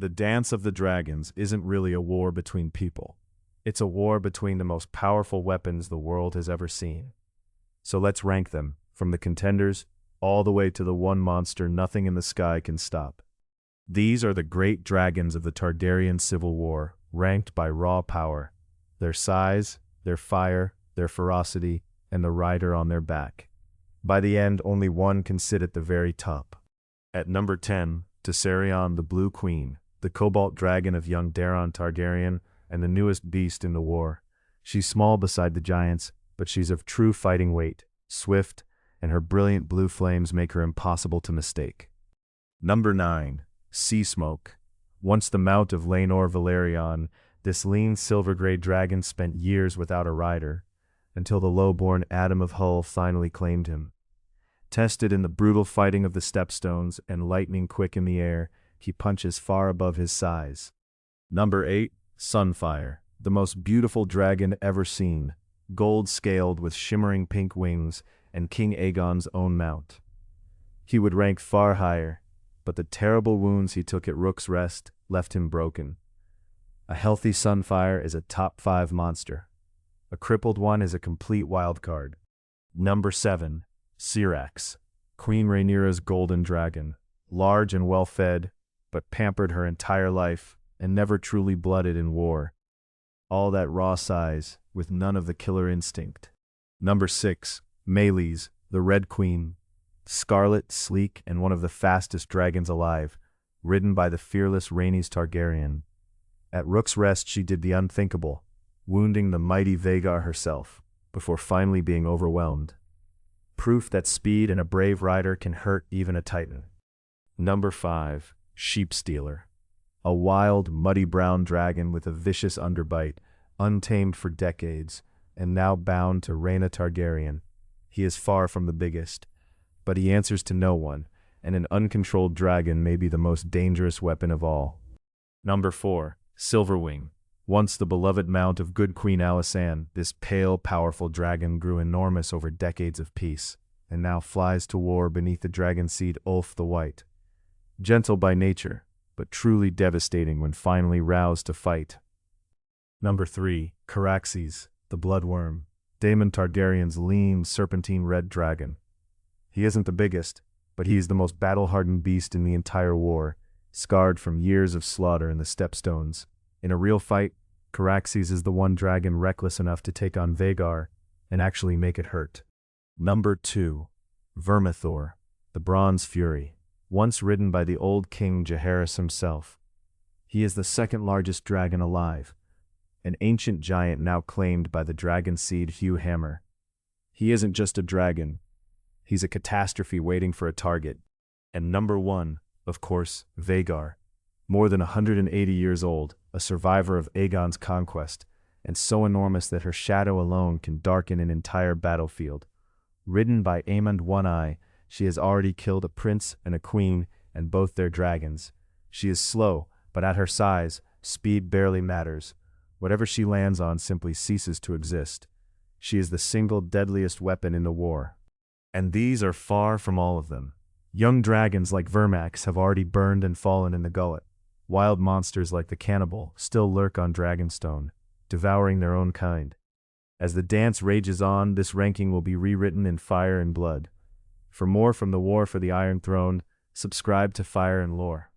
The Dance of the Dragons isn't really a war between people. It's a war between the most powerful weapons the world has ever seen. So let's rank them, from the contenders all the way to the one monster nothing in the sky can stop. These are the great dragons of the Targaryen Civil War, ranked by raw power, their size, their fire, their ferocity, and the rider on their back. By the end, only one can sit at the very top. At number 10, Tessarion the Blue Queen, the cobalt dragon of young Daeron Targaryen and the newest beast in the war. She's small beside the giants, but she's of true fighting weight, swift, and her brilliant blue flames make her impossible to mistake. Number 9, Seasmoke. Once the mount of Laenor Velaryon, this lean silver-gray dragon spent years without a rider, until the low-born Adam of Hull finally claimed him. Tested in the brutal fighting of the Stepstones and lightning quick in the air, he punches far above his size. Number 8, Sunfyre, the most beautiful dragon ever seen, gold-scaled with shimmering pink wings and King Aegon's own mount. He would rank far higher, but the terrible wounds he took at Rook's Rest left him broken. A healthy Sunfyre is a top 5 monster. A crippled one is a complete wildcard. Number 7, Caraxes, Queen Rhaenyra's golden dragon, large and well-fed, but pampered her entire life and never truly blooded in war. All that raw size, with none of the killer instinct. Number 6, Meleys, the Red Queen, scarlet, sleek, and one of the fastest dragons alive, ridden by the fearless Rhaenys Targaryen. At Rook's Rest she did the unthinkable, wounding the mighty Vhagar herself, before finally being overwhelmed. Proof that speed and a brave rider can hurt even a titan. Number 5, Sheepstealer, a wild, muddy brown dragon with a vicious underbite, untamed for decades, and now bound to Rhaena Targaryen. He is far from the biggest, but he answers to no one, and an uncontrolled dragon may be the most dangerous weapon of all. Number 4, Silverwing. Once the beloved mount of good Queen Alysanne, this pale, powerful dragon grew enormous over decades of peace, and now flies to war beneath the dragon seed Ulf the White. Gentle by nature, but truly devastating when finally roused to fight. Number 3, Caraxes, the Bloodworm, Daemon Targaryen's lean, serpentine red dragon. He isn't the biggest, but he's the most battle-hardened beast in the entire war, scarred from years of slaughter in the Stepstones. In a real fight, Caraxes is the one dragon reckless enough to take on Vhagar and actually make it hurt. Number 2, Vermithor, the Bronze Fury, once ridden by the old King Jaehaerys himself. He is the second largest dragon alive, an ancient giant now claimed by the dragon seed Hugh Hammer. He isn't just a dragon, he's a catastrophe waiting for a target. And number 1, of course, Vhagar, more than 180 years old, a survivor of Aegon's conquest, and so enormous that her shadow alone can darken an entire battlefield. Ridden by Aemond One-Eye, she has already killed a prince and a queen and both their dragons. She is slow, but at her size, speed barely matters. Whatever she lands on simply ceases to exist. She is the single deadliest weapon in the war. And these are far from all of them. Young dragons like Vermax have already burned and fallen in the gullet. Wild monsters like the cannibal still lurk on Dragonstone, devouring their own kind. As the dance rages on, this ranking will be rewritten in fire and blood. For more from the War for the Iron Throne, subscribe to Fire and Lore.